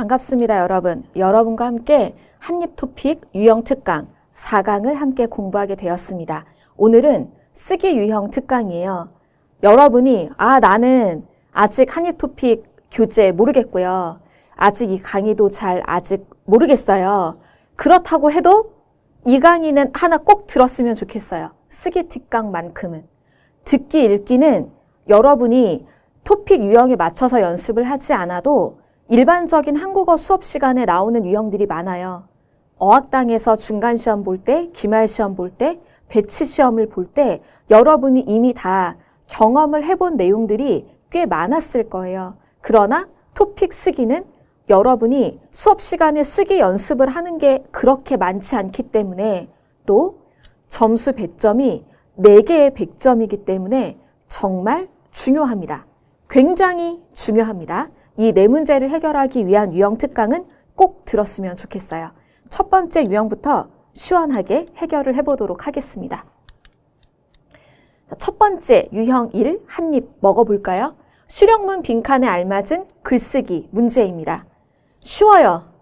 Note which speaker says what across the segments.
Speaker 1: 반갑습니다, 여러분. 여러분과 함께 한입 토픽 유형 특강 4강을 함께 공부하게 되었습니다. 오늘은 쓰기 유형 특강이에요. 여러분이 나는 아직 한입 토픽 교재 모르겠고요. 아직 이 강의도 아직 모르겠어요. 그렇다고 해도 이 강의는 하나 꼭 들었으면 좋겠어요. 쓰기 특강만큼은. 듣기 읽기는 여러분이 토픽 유형에 맞춰서 연습을 하지 않아도 일반적인 한국어 수업 시간에 나오는 유형들이 많아요. 어학당에서 중간시험 볼 때, 기말시험 볼 때, 배치시험을 볼 때 여러분이 이미 다 경험을 해본 내용들이 꽤 많았을 거예요. 그러나 토픽 쓰기는 여러분이 수업 시간에 쓰기 연습을 하는 게 그렇게 많지 않기 때문에 또 점수 배점이 4개의 100점이기 때문에 정말 중요합니다. 굉장히 중요합니다. 이 4문제를 해결하기 위한 유형 특강은 꼭 들었으면 좋겠어요. 첫 번째 유형부터 시원하게 해결을 해보도록 하겠습니다. 첫 번째 유형 1, 한입 먹어볼까요? 실용문 빈칸에 알맞은 글쓰기 문제입니다. 쉬워요.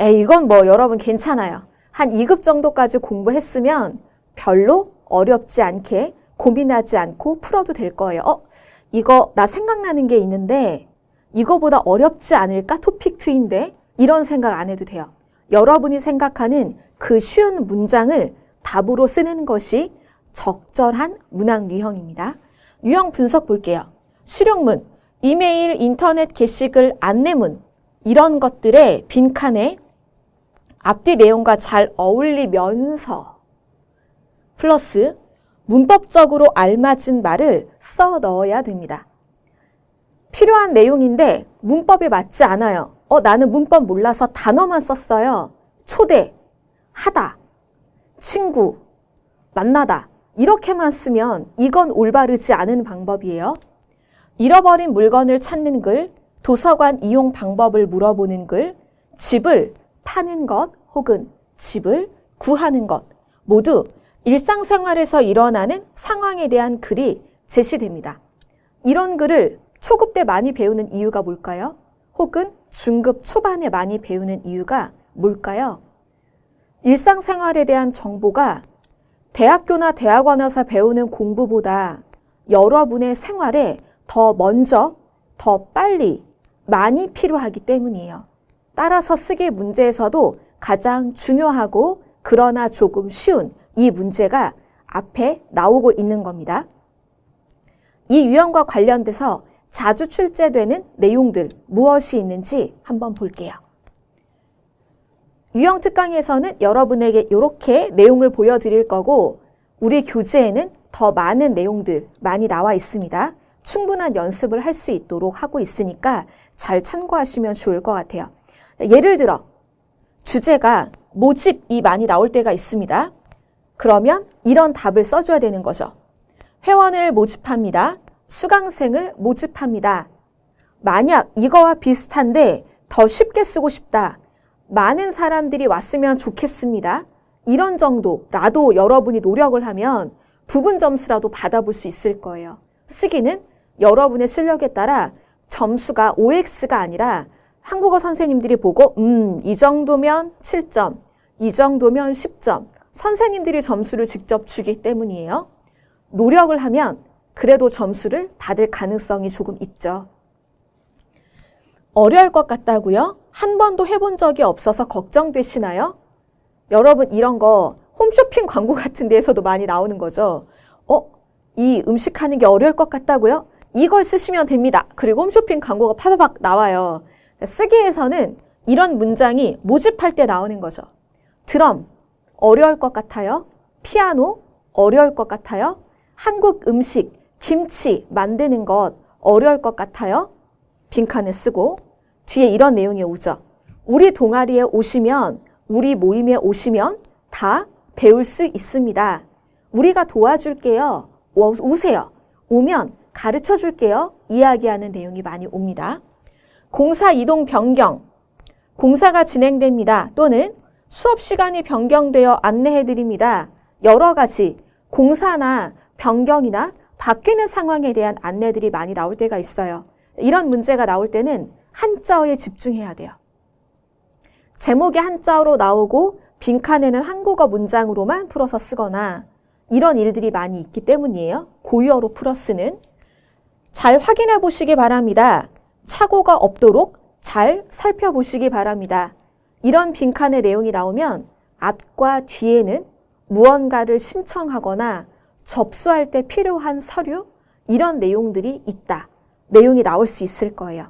Speaker 1: 이건 여러분 괜찮아요. 한 2급 정도까지 공부했으면 별로 어렵지 않게 고민하지 않고 풀어도 될 거예요. 이거 나 생각나는 게 있는데 이거보다 어렵지 않을까? 토픽 2인데 이런 생각 안 해도 돼요. 여러분이 생각하는 그 쉬운 문장을 답으로 쓰는 것이 적절한 문항 유형입니다. 유형 분석 볼게요. 실용문, 이메일, 인터넷 게시글, 안내문 이런 것들의 빈칸에 앞뒤 내용과 잘 어울리면서 플러스 문법적으로 알맞은 말을 써 넣어야 됩니다. 필요한 내용인데 문법에 맞지 않아요. 나는 문법 몰라서 단어만 썼어요. 초대, 하다, 친구, 만나다 이렇게만 쓰면 이건 올바르지 않은 방법이에요. 잃어버린 물건을 찾는 글, 도서관 이용 방법을 물어보는 글, 집을 파는 것 혹은 집을 구하는 것 모두 일상생활에서 일어나는 상황에 대한 글이 제시됩니다. 이런 글을 초급 때 많이 배우는 이유가 뭘까요? 혹은 중급 초반에 많이 배우는 이유가 뭘까요? 일상생활에 대한 정보가 대학교나 대학원에서 배우는 공부보다 여러분의 생활에 더 먼저, 더 빨리, 많이 필요하기 때문이에요. 따라서 쓰기 문제에서도 가장 중요하고 그러나 조금 쉬운 이 문제가 앞에 나오고 있는 겁니다. 이 유형과 관련돼서 자주 출제되는 내용들 무엇이 있는지 한번 볼게요. 유형 특강에서는 여러분에게 이렇게 내용을 보여드릴 거고 우리 교재에는 더 많은 내용들 많이 나와 있습니다. 충분한 연습을 할 수 있도록 하고 있으니까 잘 참고하시면 좋을 것 같아요. 예를 들어 주제가 모집이 많이 나올 때가 있습니다. 그러면 이런 답을 써줘야 되는 거죠. 회원을 모집합니다. 수강생을 모집합니다. 만약 이거와 비슷한데 더 쉽게 쓰고 싶다. 많은 사람들이 왔으면 좋겠습니다. 이런 정도라도 여러분이 노력을 하면 부분 점수라도 받아볼 수 있을 거예요. 쓰기는 여러분의 실력에 따라 점수가 OX가 아니라 한국어 선생님들이 보고 이 정도면 7점, 이 정도면 10점 선생님들이 점수를 직접 주기 때문이에요. 노력을 하면 그래도 점수를 받을 가능성이 조금 있죠. 어려울 것 같다고요? 한 번도 해본 적이 없어서 걱정되시나요? 여러분 이런 거 홈쇼핑 광고 같은 데에서도 많이 나오는 거죠. 이 음식 하는 게 어려울 것 같다고요? 이걸 쓰시면 됩니다. 그리고 홈쇼핑 광고가 파바박 나와요. 쓰기에서는 이런 문장이 모집할 때 나오는 거죠. 드럼, 어려울 것 같아요? 피아노, 어려울 것 같아요? 한국 음식, 김치 만드는 것 어려울 것 같아요? 빈칸에 쓰고 뒤에 이런 내용이 오죠. 우리 동아리에 오시면, 우리 모임에 오시면 다 배울 수 있습니다. 우리가 도와줄게요. 오세요. 오면 가르쳐 줄게요. 이야기하는 내용이 많이 옵니다. 공사 이동 변경, 공사가 진행됩니다. 또는 수업 시간이 변경되어 안내해 드립니다. 여러 가지 공사나 변경이나 바뀌는 상황에 대한 안내들이 많이 나올 때가 있어요. 이런 문제가 나올 때는 한자어에 집중해야 돼요. 제목이 한자어로 나오고 빈칸에는 한국어 문장으로만 풀어서 쓰거나 이런 일들이 많이 있기 때문이에요. 고유어로 풀어 쓰는. 잘 확인해 보시기 바랍니다. 착오가 없도록 잘 살펴보시기 바랍니다. 이런 빈칸의 내용이 나오면 앞과 뒤에는 무언가를 신청하거나 접수할 때 필요한 서류, 이런 내용들이 있다. 내용이 나올 수 있을 거예요.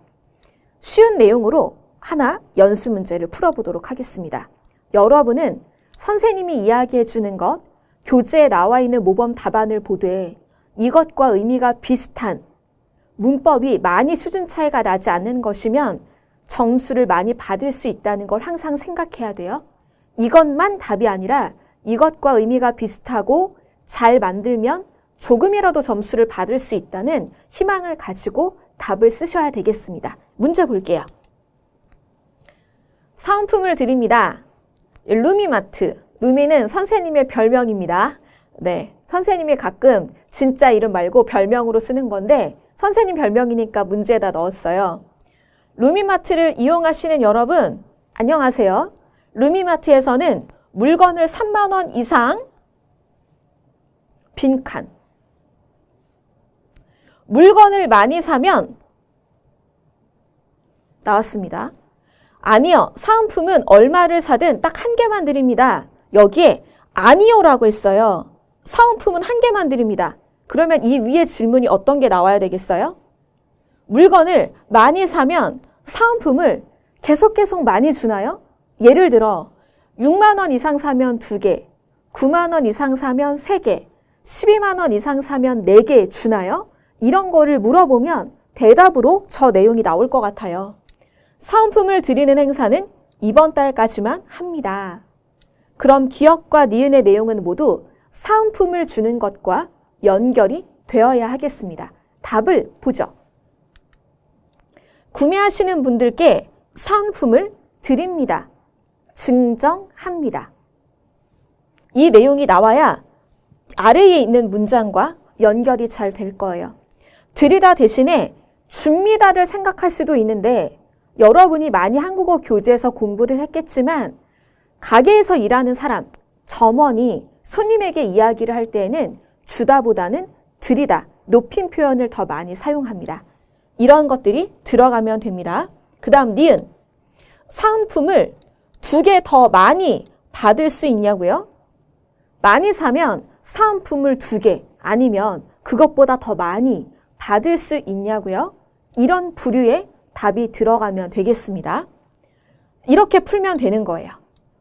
Speaker 1: 쉬운 내용으로 하나 연수 문제를 풀어보도록 하겠습니다. 여러분은 선생님이 이야기해 주는 것, 교재에 나와 있는 모범 답안을 보되 이것과 의미가 비슷한 문법이 많이 수준 차이가 나지 않는 것이면 점수를 많이 받을 수 있다는 걸 항상 생각해야 돼요. 이것만 답이 아니라 이것과 의미가 비슷하고 잘 만들면 조금이라도 점수를 받을 수 있다는 희망을 가지고 답을 쓰셔야 되겠습니다. 문제 볼게요. 사은품을 드립니다. 루미마트. 루미는 선생님의 별명입니다. 네, 선생님이 가끔 진짜 이름 말고 별명으로 쓰는 건데 선생님 별명이니까 문제에다 넣었어요. 루미마트를 이용하시는 여러분, 안녕하세요. 루미마트에서는 물건을 3만 원 이상 빈칸. 물건을 많이 사면 나왔습니다. 아니요. 사은품은 얼마를 사든 딱 한 개만 드립니다. 여기에 아니요라고 했어요. 사은품은 한 개만 드립니다. 그러면 이 위에 질문이 어떤 게 나와야 되겠어요? 물건을 많이 사면 사은품을 계속 많이 주나요? 예를 들어 6만 원 이상 사면 2개, 9만 원 이상 사면 3개, 12만 원 이상 사면 4개 주나요? 이런 거를 물어보면 대답으로 저 내용이 나올 것 같아요. 사은품을 드리는 행사는 이번 달까지만 합니다. 그럼 기억과 니은의 내용은 모두 사은품을 주는 것과 연결이 되어야 하겠습니다. 답을 보죠. 구매하시는 분들께 사은품을 드립니다. 증정합니다. 이 내용이 나와야 아래에 있는 문장과 연결이 잘 될 거예요. 드리다 대신에 줍니다를 생각할 수도 있는데 여러분이 많이 한국어 교재에서 공부를 했겠지만 가게에서 일하는 사람, 점원이 손님에게 이야기를 할 때에는 주다보다는 드리다, 높임 표현을 더 많이 사용합니다. 이런 것들이 들어가면 됩니다. 그 다음 니은, 사은품을 2개 더 많이 받을 수 있냐고요? 많이 사면 사은품을 2개 아니면 그것보다 더 많이 받을 수 있냐고요? 이런 부류의 답이 들어가면 되겠습니다. 이렇게 풀면 되는 거예요.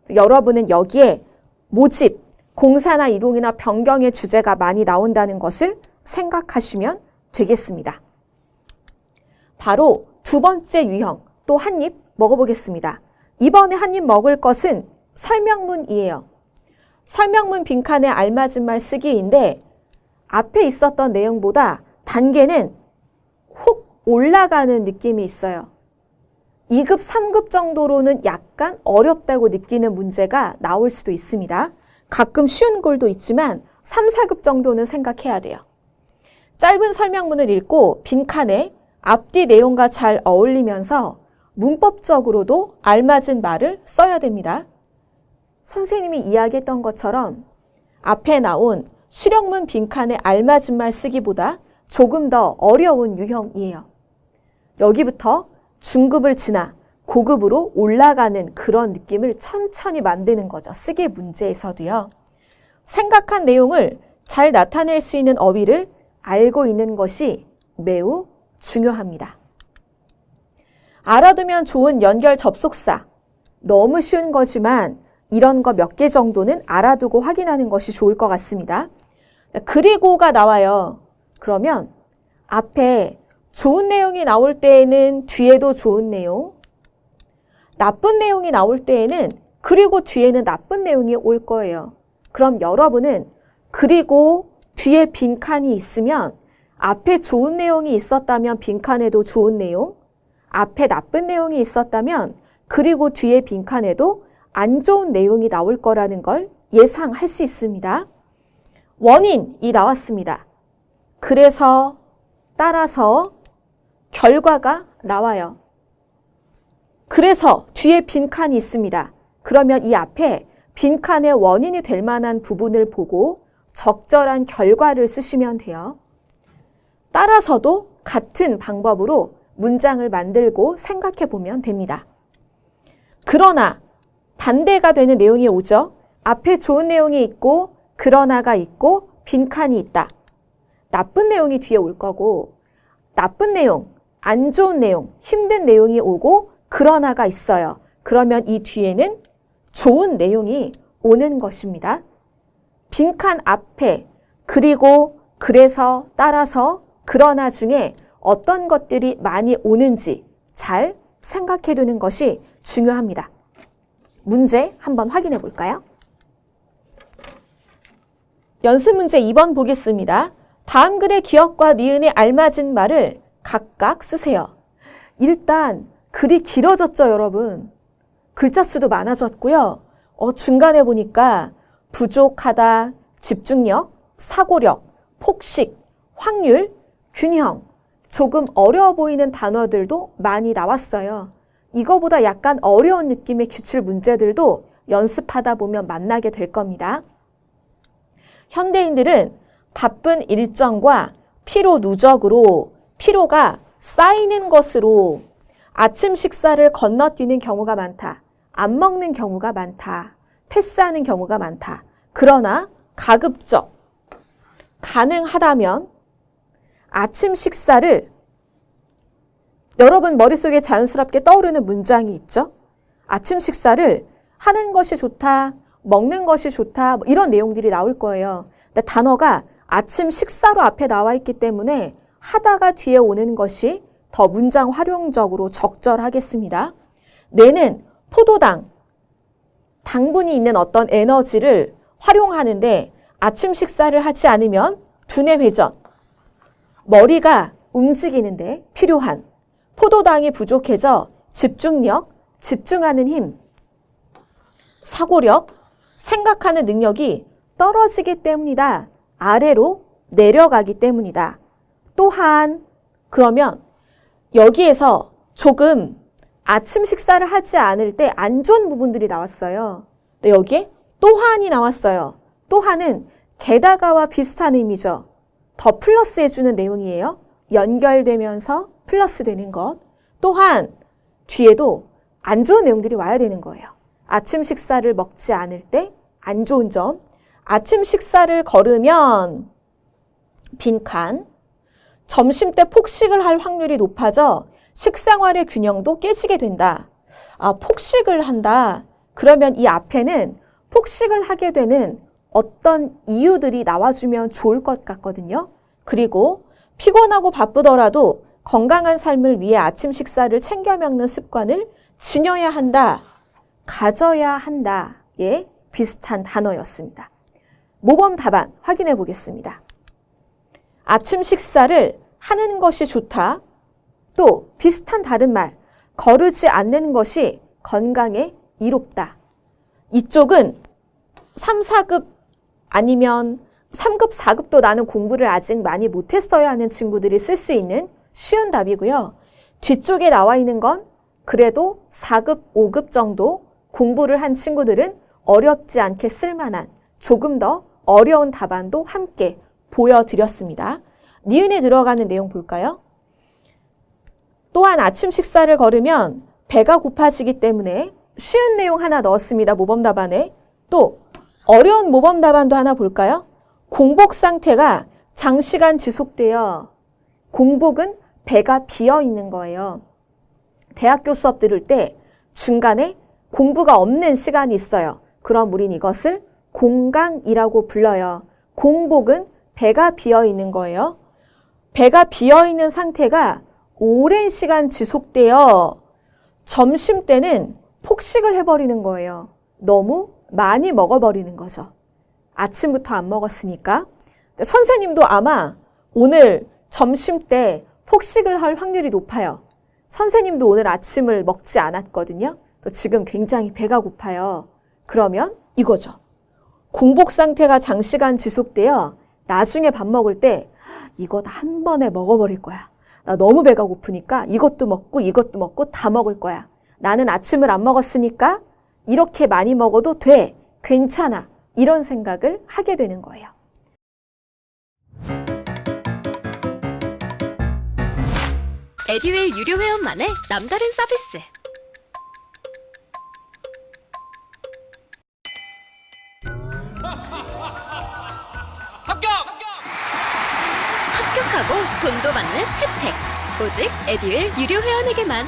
Speaker 1: 여러분은 여기에 모집, 공사나 이동이나 변경의 주제가 많이 나온다는 것을 생각하시면 되겠습니다. 바로 두 번째 유형, 또 한 입 먹어보겠습니다. 이번에 한 입 먹을 것은 설명문이에요. 설명문 빈칸에 알맞은 말 쓰기인데 앞에 있었던 내용보다 단계는 혹 올라가는 느낌이 있어요. 2급, 3급 정도로는 약간 어렵다고 느끼는 문제가 나올 수도 있습니다. 가끔 쉬운 글도 있지만 3, 4급 정도는 생각해야 돼요. 짧은 설명문을 읽고 빈칸에 앞뒤 내용과 잘 어울리면서 문법적으로도 알맞은 말을 써야 됩니다. 선생님이 이야기했던 것처럼 앞에 나온 실용문 빈칸에 알맞은 말 쓰기보다 조금 더 어려운 유형이에요. 여기부터 중급을 지나 고급으로 올라가는 그런 느낌을 천천히 만드는 거죠. 쓰기 문제에서도요. 생각한 내용을 잘 나타낼 수 있는 어휘를 알고 있는 것이 매우 중요합니다. 알아두면 좋은 연결 접속사. 너무 쉬운 거지만 이런 거 몇 개 정도는 알아두고 확인하는 것이 좋을 것 같습니다. 그리고가 나와요. 그러면 앞에 좋은 내용이 나올 때에는 뒤에도 좋은 내용, 나쁜 내용이 나올 때에는 그리고 뒤에는 나쁜 내용이 올 거예요. 그럼 여러분은 그리고 뒤에 빈칸이 있으면 앞에 좋은 내용이 있었다면 빈칸에도 좋은 내용, 앞에 나쁜 내용이 있었다면 그리고 뒤에 빈칸에도 안 좋은 내용이 나올 거라는 걸 예상할 수 있습니다. 원인이 나왔습니다. 그래서, 따라서 결과가 나와요. 그래서 뒤에 빈칸이 있습니다. 그러면 이 앞에 빈칸의 원인이 될 만한 부분을 보고 적절한 결과를 쓰시면 돼요. 따라서도 같은 방법으로 문장을 만들고 생각해 보면 됩니다. 그러나 반대가 되는 내용이 오죠. 앞에 좋은 내용이 있고 그러나가 있고 빈칸이 있다. 나쁜 내용이 뒤에 올 거고 나쁜 내용, 안 좋은 내용, 힘든 내용이 오고 그러나가 있어요. 그러면 이 뒤에는 좋은 내용이 오는 것입니다. 빈칸 앞에 그리고 그래서 따라서 그러나 중에 어떤 것들이 많이 오는지 잘 생각해 두는 것이 중요합니다. 문제 한번 확인해 볼까요? 연습 문제 2번 보겠습니다. 다음 글의 기억과 니은에 알맞은 말을 각각 쓰세요. 일단 글이 길어졌죠, 여러분. 글자 수도 많아졌고요. 중간에 보니까 부족하다, 집중력, 사고력, 폭식, 확률, 균형, 조금 어려워 보이는 단어들도 많이 나왔어요. 이거보다 약간 어려운 느낌의 기출 문제들도 연습하다 보면 만나게 될 겁니다. 현대인들은 바쁜 일정과 피로 누적으로 피로가 쌓이는 것으로 아침 식사를 건너뛰는 경우가 많다. 안 먹는 경우가 많다. 패스하는 경우가 많다. 그러나 가급적 가능하다면 아침 식사를 여러분 머릿속에 자연스럽게 떠오르는 문장이 있죠? 아침 식사를 하는 것이 좋다, 먹는 것이 좋다, 뭐 이런 내용들이 나올 거예요. 근데 단어가 아침 식사로 앞에 나와 있기 때문에 하다가 뒤에 오는 것이 더 문장 활용적으로 적절하겠습니다. 뇌는 포도당, 당분이 있는 어떤 에너지를 활용하는데 아침 식사를 하지 않으면 두뇌 회전, 머리가 움직이는데 필요한 포도당이 부족해져 집중력, 집중하는 힘, 사고력, 생각하는 능력이 떨어지기 때문이다. 아래로 내려가기 때문이다. 또한 그러면 여기에서 조금 아침 식사를 하지 않을 때 안 좋은 부분들이 나왔어요. 근데 여기에 또한이 나왔어요. 또한은 게다가와 비슷한 의미죠. 더 플러스 해주는 내용이에요. 연결되면서 플러스 되는 것. 또한 뒤에도 안 좋은 내용들이 와야 되는 거예요. 아침 식사를 먹지 않을 때 안 좋은 점. 아침 식사를 거르면 빈칸. 점심 때 폭식을 할 확률이 높아져 식생활의 균형도 깨지게 된다. 폭식을 한다. 그러면 이 앞에는 폭식을 하게 되는 어떤 이유들이 나와주면 좋을 것 같거든요. 그리고 피곤하고 바쁘더라도 건강한 삶을 위해 아침 식사를 챙겨 먹는 습관을 지녀야 한다. 가져야 한다. 예, 비슷한 단어였습니다. 모범 답안 확인해 보겠습니다. 아침 식사를 하는 것이 좋다. 또 비슷한 다른 말, 거르지 않는 것이 건강에 이롭다. 이쪽은 3, 4급 아니면 3급, 4급도 나는 공부를 아직 많이 못했어야 하는 친구들이 쓸 수 있는 쉬운 답이고요. 뒤쪽에 나와 있는 건 그래도 4급, 5급 정도 공부를 한 친구들은 어렵지 않게 쓸만한 조금 더 어려운 답안도 함께 보여드렸습니다. 니은에 들어가는 내용 볼까요? 또한 아침 식사를 거르면 배가 고파지기 때문에 쉬운 내용 하나 넣었습니다. 모범 답안에. 또 어려운 모범 답안도 하나 볼까요? 공복 상태가 장시간 지속되어 공복은 배가 비어 있는 거예요. 대학교 수업 들을 때 중간에 공부가 없는 시간이 있어요. 그럼 우린 이것을 공강이라고 불러요. 공복은 배가 비어 있는 거예요. 배가 비어 있는 상태가 오랜 시간 지속되어 점심 때는 폭식을 해버리는 거예요. 너무 많이 먹어버리는 거죠. 아침부터 안 먹었으니까. 선생님도 아마 오늘 점심 때 폭식을 할 확률이 높아요. 선생님도 오늘 아침을 먹지 않았거든요. 지금 굉장히 배가 고파요. 그러면 이거죠. 공복 상태가 장시간 지속되어 나중에 밥 먹을 때 이거 다 한 번에 먹어버릴 거야. 나 너무 배가 고프니까 이것도 먹고 다 먹을 거야. 나는 아침을 안 먹었으니까 이렇게 많이 먹어도 돼, 괜찮아, 이런 생각을 하게 되는 거예요.
Speaker 2: 에듀윌 유료 회원만의 남다른 서비스. 합격하고 돈도 받는 혜택. 오직 에듀윌 유료 회원에게만.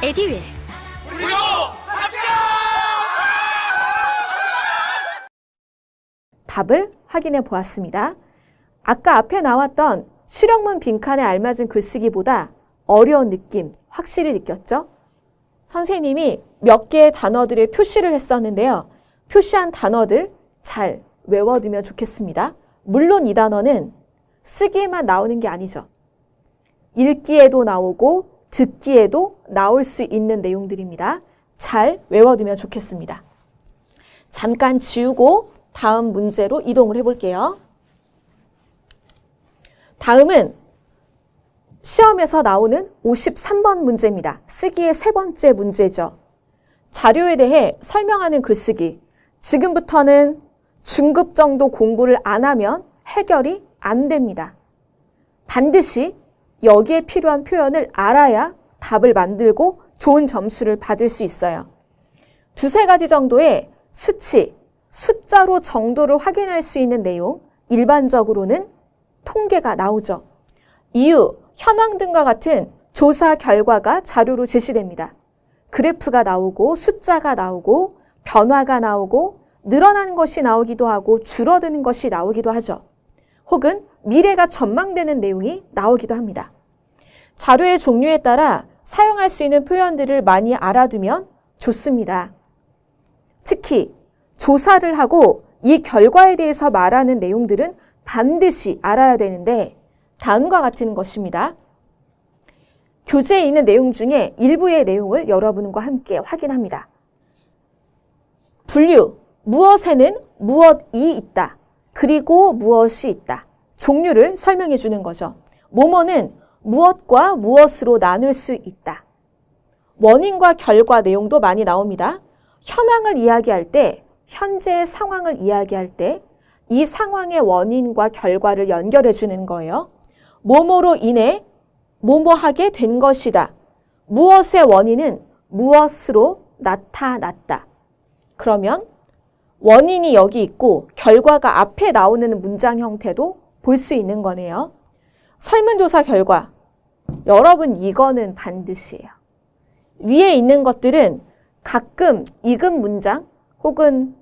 Speaker 2: 에듀윌.
Speaker 3: 무료 합격!
Speaker 1: 답을 확인해 보았습니다. 아까 앞에 나왔던 실용문 빈칸에 알맞은 글쓰기보다 어려운 느낌 확실히 느꼈죠? 선생님이 몇 개의 단어들의 표시를 했었는데요. 표시한 단어들 잘 외워두면 좋겠습니다. 물론 이 단어는 쓰기에만 나오는 게 아니죠. 읽기에도 나오고 듣기에도 나올 수 있는 내용들입니다. 잘 외워두면 좋겠습니다. 잠깐 지우고 다음 문제로 이동을 해볼게요. 다음은 시험에서 나오는 53번 문제입니다. 쓰기의 세 번째 문제죠. 자료에 대해 설명하는 글쓰기. 지금부터는 중급 정도 공부를 안 하면 해결이 안 됩니다. 반드시 여기에 필요한 표현을 알아야 답을 만들고 좋은 점수를 받을 수 있어요. 두세 가지 정도의 수치, 숫자로 정도를 확인할 수 있는 내용, 일반적으로는 통계가 나오죠. 이유, 현황 등과 같은 조사 결과가 자료로 제시됩니다. 그래프가 나오고 숫자가 나오고 변화가 나오고 늘어나는 것이 나오기도 하고 줄어드는 것이 나오기도 하죠. 혹은 미래가 전망되는 내용이 나오기도 합니다. 자료의 종류에 따라 사용할 수 있는 표현들을 많이 알아두면 좋습니다. 특히 조사를 하고 이 결과에 대해서 말하는 내용들은 반드시 알아야 되는데 다음과 같은 것입니다. 교재에 있는 내용 중에 일부의 내용을 여러분과 함께 확인합니다. 분류, 무엇에는 무엇이 있다. 그리고 무엇이 있다. 종류를 설명해 주는 거죠. 뭐뭐는 무엇과 무엇으로 나눌 수 있다. 원인과 결과 내용도 많이 나옵니다. 현황을 이야기할 때, 현재의 상황을 이야기할 때 이 상황의 원인과 결과를 연결해 주는 거예요. 뭐뭐로 인해 뭐뭐하게 된 것이다. 무엇의 원인은 무엇으로 나타났다. 그러면 원인이 여기 있고 결과가 앞에 나오는 문장 형태도 볼 수 있는 거네요. 설문조사 결과. 여러분 이거는 반드시예요. 위에 있는 것들은 가끔 2급 문장 혹은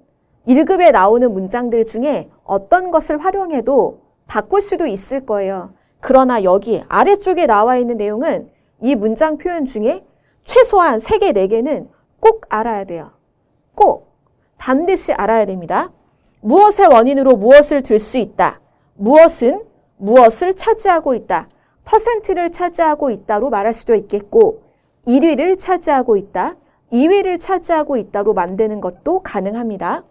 Speaker 1: 1급에 나오는 문장들 중에 어떤 것을 활용해도 바꿀 수도 있을 거예요. 그러나 여기 아래쪽에 나와 있는 내용은 이 문장 표현 중에 최소한 3개, 4개는 꼭 알아야 돼요. 꼭 반드시 알아야 됩니다. 무엇의 원인으로 무엇을 들 수 있다. 무엇은 무엇을 차지하고 있다. 퍼센트를 차지하고 있다로 말할 수도 있겠고 1위를 차지하고 있다. 2위를 차지하고 있다로 만드는 것도 가능합니다.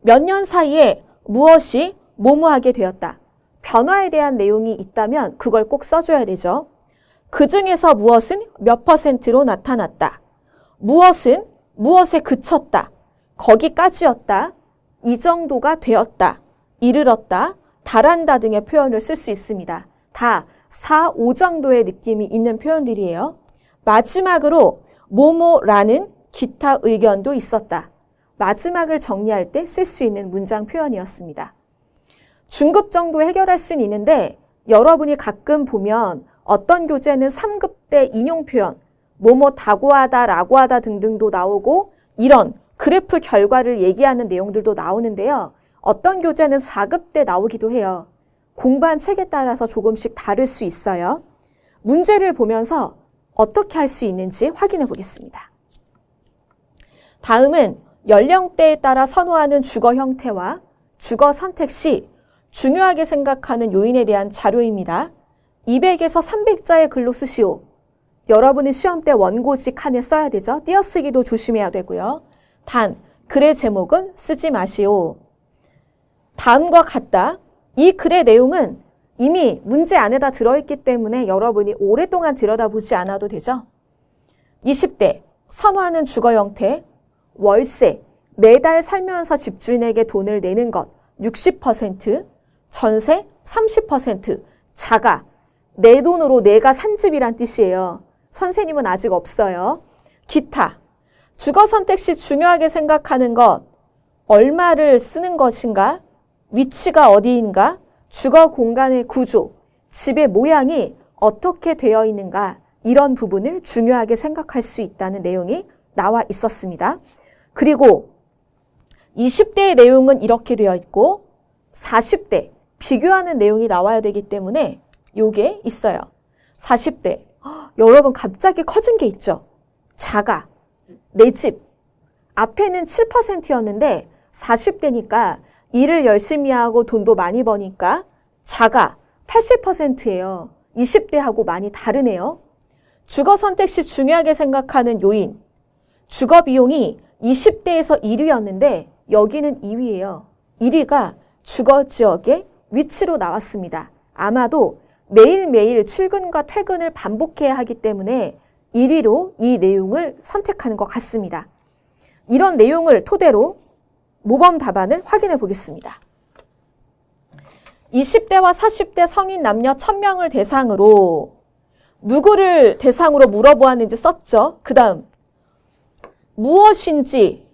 Speaker 1: 몇 년 사이에 무엇이 뭐뭐하게 되었다. 변화에 대한 내용이 있다면 그걸 꼭 써줘야 되죠. 그 중에서 무엇은 몇 퍼센트로 나타났다. 무엇은 무엇에 그쳤다. 거기까지였다. 이 정도가 되었다. 이르렀다. 달한다 등의 표현을 쓸 수 있습니다. 다 4, 5 정도의 느낌이 있는 표현들이에요. 마지막으로 뭐뭐라는 기타 의견도 있었다. 마지막을 정리할 때 쓸 수 있는 문장 표현이었습니다. 중급 정도 해결할 수는 있는데 여러분이 가끔 보면 어떤 교재는 3급 때 인용 표현, 뭐뭐 다고하다, 라고하다 등등도 나오고 이런 그래프 결과를 얘기하는 내용들도 나오는데요. 어떤 교재는 4급 때 나오기도 해요. 공부한 책에 따라서 조금씩 다를 수 있어요. 문제를 보면서 어떻게 할 수 있는지 확인해 보겠습니다. 다음은 연령대에 따라 선호하는 주거 형태와 주거 선택 시 중요하게 생각하는 요인에 대한 자료입니다. 200에서 300자의 글로 쓰시오. 여러분이 시험 때 원고지 칸에 써야 되죠. 띄어쓰기도 조심해야 되고요. 단, 글의 제목은 쓰지 마시오. 다음과 같다. 이 글의 내용은 이미 문제 안에다 들어있기 때문에 여러분이 오랫동안 들여다보지 않아도 되죠. 20대, 선호하는 주거 형태, 월세, 매달 살면서 집주인에게 돈을 내는 것 60%, 전세 30%, 자가, 내 돈으로 내가 산 집이란 뜻이에요. 선생님은 아직 없어요. 기타, 주거 선택 시 중요하게 생각하는 것, 얼마를 쓰는 것인가, 위치가 어디인가, 주거 공간의 구조, 집의 모양이 어떻게 되어 있는가, 이런 부분을 중요하게 생각할 수 있다는 내용이 나와 있었습니다. 그리고 20대의 내용은 이렇게 되어 있고 40대 비교하는 내용이 나와야 되기 때문에 요게 있어요. 40대 여러분 갑자기 커진 게 있죠. 자가, 내 집. 앞에는 7%였는데 40대니까 일을 열심히 하고 돈도 많이 버니까 자가 80%예요. 20대하고 많이 다르네요. 주거 선택 시 중요하게 생각하는 요인. 주거 비용이 20대에서 1위였는데 여기는 2위예요. 1위가 주거 지역의 위치로 나왔습니다. 아마도 매일매일 출근과 퇴근을 반복해야 하기 때문에 1위로 이 내용을 선택하는 것 같습니다. 이런 내용을 토대로 모범 답안을 확인해 보겠습니다. 20대와 40대 성인 남녀 1000명을 대상으로 누구를 대상으로 물어보았는지 썼죠. 그 다음 무엇인지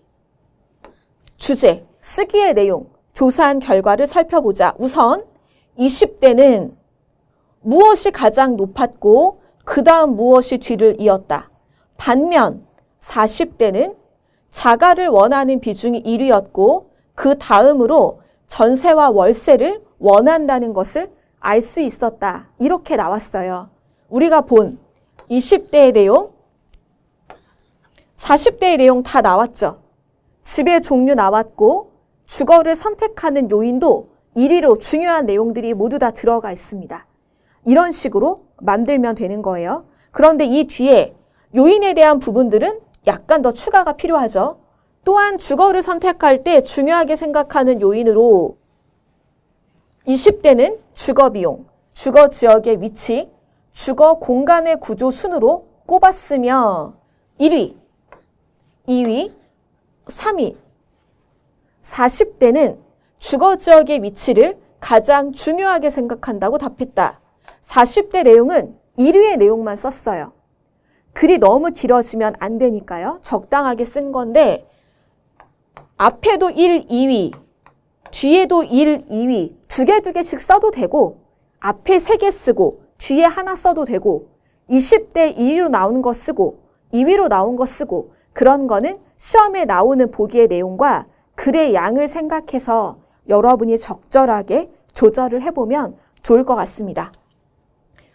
Speaker 1: 주제, 쓰기의 내용, 조사한 결과를 살펴보자. 우선 20대는 무엇이 가장 높았고 그 다음 무엇이 뒤를 이었다. 반면 40대는 자가를 원하는 비중이 1위였고 그 다음으로 전세와 월세를 원한다는 것을 알 수 있었다. 이렇게 나왔어요. 우리가 본 20대의 내용, 40대의 내용 다 나왔죠. 집의 종류 나왔고 주거를 선택하는 요인도 1위로 중요한 내용들이 모두 다 들어가 있습니다. 이런 식으로 만들면 되는 거예요. 그런데 이 뒤에 요인에 대한 부분들은 약간 더 추가가 필요하죠. 또한 주거를 선택할 때 중요하게 생각하는 요인으로 20대는 주거 비용, 주거 지역의 위치, 주거 공간의 구조 순으로 꼽았으며 1위, 2위, 3위. 40대는 주거 지역의 위치를 가장 중요하게 생각한다고 답했다. 40대 내용은 1위의 내용만 썼어요. 글이 너무 길어지면 안 되니까요. 적당하게 쓴 건데 앞에도 1, 2위, 뒤에도 1, 2위 두 개씩 써도 되고 앞에 3개 쓰고 뒤에 하나 써도 되고 20대 1위로 나온 거 쓰고 2위로 나온 거 쓰고 그런 거는 시험에 나오는 보기의 내용과 글의 양을 생각해서 여러분이 적절하게 조절을 해보면 좋을 것 같습니다.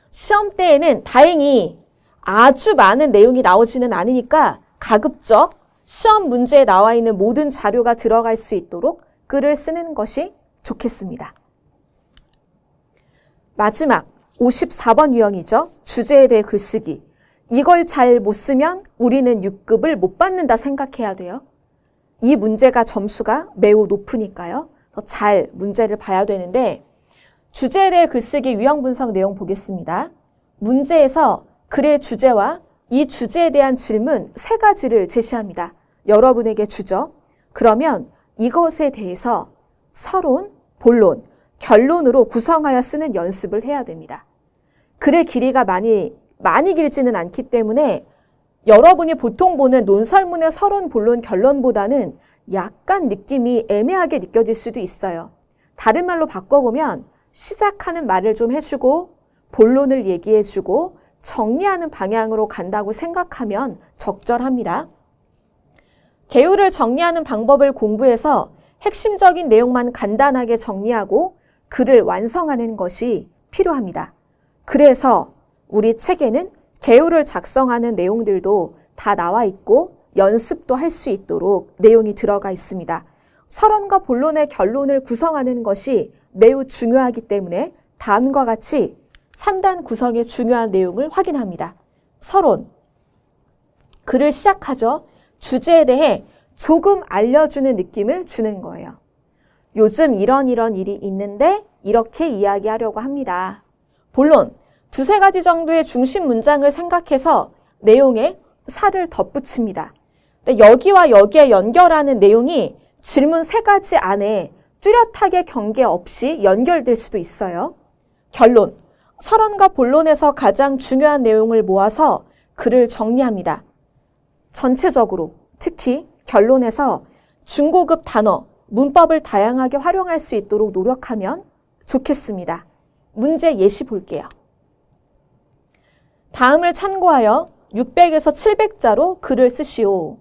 Speaker 1: 시험 때에는 다행히 아주 많은 내용이 나오지는 않으니까 가급적 시험 문제에 나와 있는 모든 자료가 들어갈 수 있도록 글을 쓰는 것이 좋겠습니다. 마지막 54번 유형이죠. 주제에 대해 글쓰기. 이걸 잘 못 쓰면 우리는 6급을 못 받는다 생각해야 돼요. 이 문제가 점수가 매우 높으니까요. 더 잘 문제를 봐야 되는데 주제에 대해 글쓰기 유형 분석 내용 보겠습니다. 문제에서 글의 주제와 이 주제에 대한 질문 3가지를 제시합니다. 여러분에게 주죠. 그러면 이것에 대해서 서론, 본론, 결론으로 구성하여 쓰는 연습을 해야 됩니다. 글의 길이가 많이 길지는 않기 때문에 여러분이 보통 보는 논설문의 서론, 본론, 결론보다는 약간 느낌이 애매하게 느껴질 수도 있어요. 다른 말로 바꿔보면 시작하는 말을 좀 해주고 본론을 얘기해주고 정리하는 방향으로 간다고 생각하면 적절합니다. 개요를 정리하는 방법을 공부해서 핵심적인 내용만 간단하게 정리하고 글을 완성하는 것이 필요합니다. 그래서 우리 책에는 개요를 작성하는 내용들도 다 나와 있고 연습도 할 수 있도록 내용이 들어가 있습니다. 서론과 본론의 결론을 구성하는 것이 매우 중요하기 때문에 다음과 같이 3단 구성의 중요한 내용을 확인합니다. 서론, 글을 시작하죠. 주제에 대해 조금 알려주는 느낌을 주는 거예요. 요즘 이런 일이 있는데 이렇게 이야기하려고 합니다. 본론, 2-3가지 정도의 중심 문장을 생각해서 내용의 살을 덧붙입니다. 여기와 여기에 연결하는 내용이 질문 3가지 안에 뚜렷하게 경계 없이 연결될 수도 있어요. 결론, 서론과 본론에서 가장 중요한 내용을 모아서 글을 정리합니다. 전체적으로, 특히 결론에서 중고급 단어, 문법을 다양하게 활용할 수 있도록 노력하면 좋겠습니다. 문제 예시 볼게요. 다음을 참고하여 600에서 700자로 글을 쓰시오.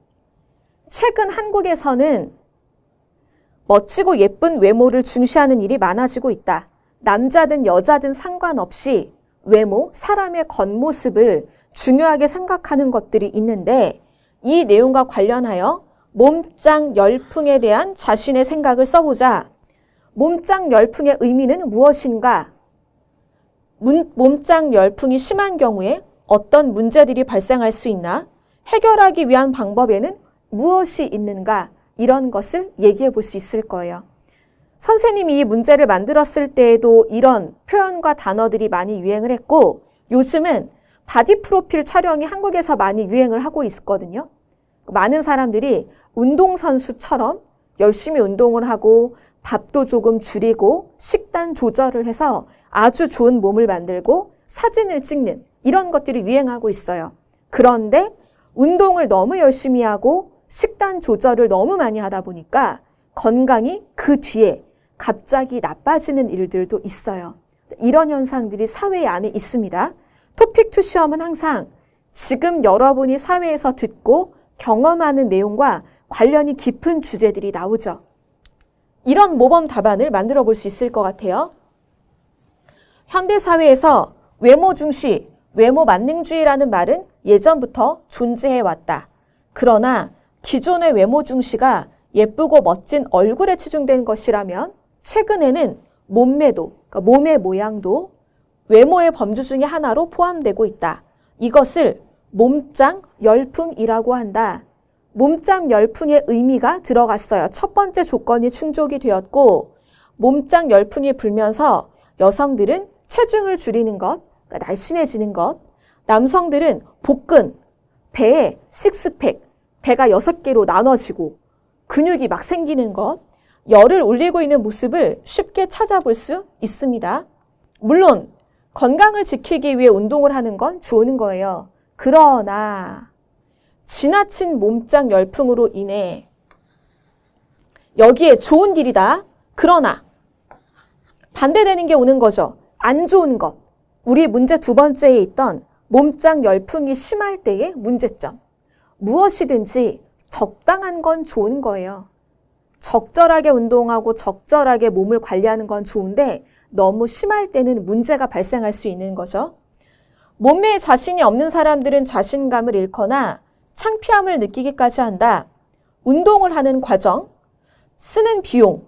Speaker 1: 최근 한국에서는 멋지고 예쁜 외모를 중시하는 일이 많아지고 있다. 남자든 여자든 상관없이 외모, 사람의 겉모습을 중요하게 생각하는 것들이 있는데 이 내용과 관련하여 몸짱 열풍에 대한 자신의 생각을 써보자. 몸짱 열풍의 의미는 무엇인가? 몸짱 열풍이 심한 경우에 어떤 문제들이 발생할 수 있나? 해결하기 위한 방법에는 무엇이 있는가? 이런 것을 얘기해 볼 수 있을 거예요. 선생님이 이 문제를 만들었을 때에도 이런 표현과 단어들이 많이 유행을 했고 요즘은 바디 프로필 촬영이 한국에서 많이 유행을 하고 있거든요. 많은 사람들이 운동선수처럼 열심히 운동을 하고 밥도 조금 줄이고 식단 조절을 해서 아주 좋은 몸을 만들고 사진을 찍는 이런 것들이 유행하고 있어요. 그런데 운동을 너무 열심히 하고 식단 조절을 너무 많이 하다 보니까 건강이 그 뒤에 갑자기 나빠지는 일들도 있어요. 이런 현상들이 사회 안에 있습니다. 토픽2 시험은 항상 지금 여러분이 사회에서 듣고 경험하는 내용과 관련이 깊은 주제들이 나오죠. 이런 모범 답안을 만들어 볼 수 있을 것 같아요. 현대사회에서 외모 중시, 외모 만능주의라는 말은 예전부터 존재해 왔다. 그러나 기존의 외모 중시가 예쁘고 멋진 얼굴에 치중된 것이라면 최근에는 몸매도, 그러니까 몸의 모양도 외모의 범주 중에 하나로 포함되고 있다. 이것을 몸짱 열풍이라고 한다. 몸짱 열풍의 의미가 들어갔어요. 첫 번째 조건이 충족이 되었고 몸짱 열풍이 불면서 여성들은 체중을 줄이는 것, 그러니까 날씬해지는 것, 남성들은 복근, 배에 식스팩, 배가 6개로 나눠지고 근육이 막 생기는 것, 열을 올리고 있는 모습을 쉽게 찾아볼 수 있습니다. 물론 건강을 지키기 위해 운동을 하는 건 좋은 거예요. 그러나 지나친 몸짱 열풍으로 인해 여기에 좋은 일이다. 그러나 반대되는 게 오는 거죠. 안 좋은 것. 우리 문제 2번째에 있던 몸짱 열풍이 심할 때의 문제점. 무엇이든지 적당한 건 좋은 거예요. 적절하게 운동하고 적절하게 몸을 관리하는 건 좋은데 너무 심할 때는 문제가 발생할 수 있는 거죠. 몸매에 자신이 없는 사람들은 자신감을 잃거나 창피함을 느끼기까지 한다. 운동을 하는 과정, 쓰는 비용,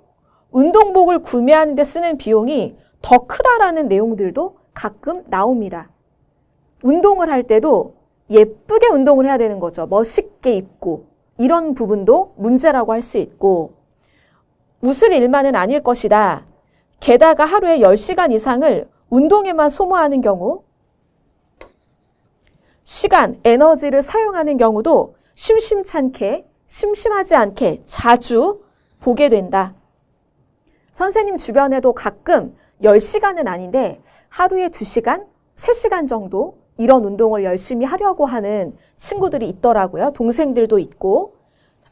Speaker 1: 운동복을 구매하는 데 쓰는 비용이 더 크다라는 내용들도 가끔 나옵니다. 운동을 할 때도 예쁘게 운동을 해야 되는 거죠. 멋있게 입고 이런 부분도 문제라고 할 수 있고 웃을 일만은 아닐 것이다. 게다가 하루에 10시간 이상을 운동에만 소모하는 경우 시간, 에너지를 사용하는 경우도 심심하지 않게 자주 보게 된다. 선생님 주변에도 가끔 10시간은 아닌데 하루에 2시간, 3시간 정도 이런 운동을 열심히 하려고 하는 친구들이 있더라고요. 동생들도 있고.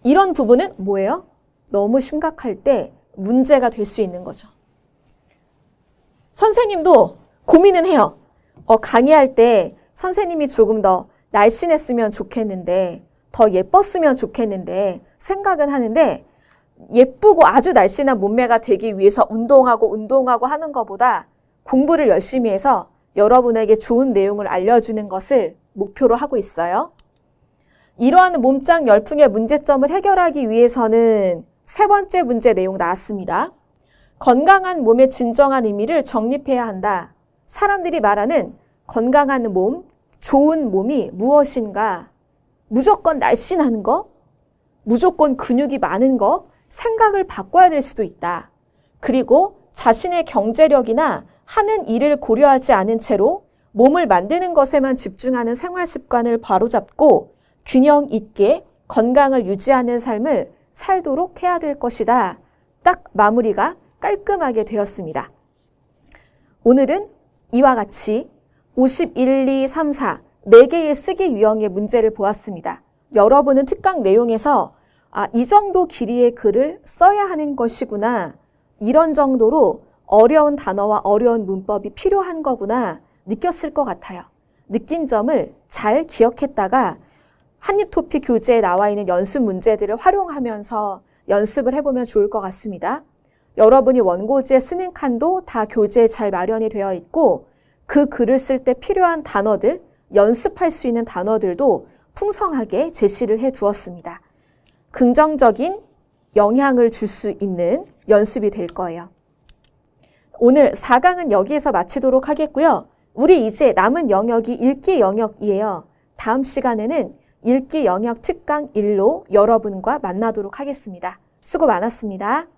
Speaker 1: 이런 부분은 뭐예요? 너무 심각할 때 문제가 될 수 있는 거죠. 선생님도 고민은 해요. 강의할 때 선생님이 조금 더 날씬했으면 좋겠는데, 더 예뻤으면 좋겠는데 생각은 하는데 예쁘고 아주 날씬한 몸매가 되기 위해서 운동하고 하는 것보다 공부를 열심히 해서 여러분에게 좋은 내용을 알려주는 것을 목표로 하고 있어요. 이러한 몸짱 열풍의 문제점을 해결하기 위해서는 3번째 문제 내용 나왔습니다. 건강한 몸의 진정한 의미를 정립해야 한다. 사람들이 말하는 건강한 몸, 좋은 몸이 무엇인가? 무조건 날씬한 거? 무조건 근육이 많은 거? 생각을 바꿔야 될 수도 있다. 그리고 자신의 경제력이나 하는 일을 고려하지 않은 채로 몸을 만드는 것에만 집중하는 생활 습관을 바로잡고 균형 있게 건강을 유지하는 삶을 살도록 해야 될 것이다. 딱 마무리가 깔끔하게 되었습니다. 오늘은 이와 같이 51, 2, 3, 4 4개의 쓰기 유형의 문제를 보았습니다. 여러분은 특강 내용에서 이 정도 길이의 글을 써야 하는 것이구나. 이런 정도로 어려운 단어와 어려운 문법이 필요한 거구나 느꼈을 것 같아요. 느낀 점을 잘 기억했다가 한입토픽 교재에 나와 있는 연습 문제들을 활용하면서 연습을 해보면 좋을 것 같습니다. 여러분이 원고지에 쓰는 칸도 다 교재에 잘 마련이 되어 있고 그 글을 쓸 때 필요한 단어들, 연습할 수 있는 단어들도 풍성하게 제시를 해 두었습니다. 긍정적인 영향을 줄 수 있는 연습이 될 거예요. 오늘 4강은 여기에서 마치도록 하겠고요. 우리 이제 남은 영역이 읽기 영역이에요. 다음 시간에는 읽기 영역 특강 1로 여러분과 만나도록 하겠습니다. 수고 많았습니다.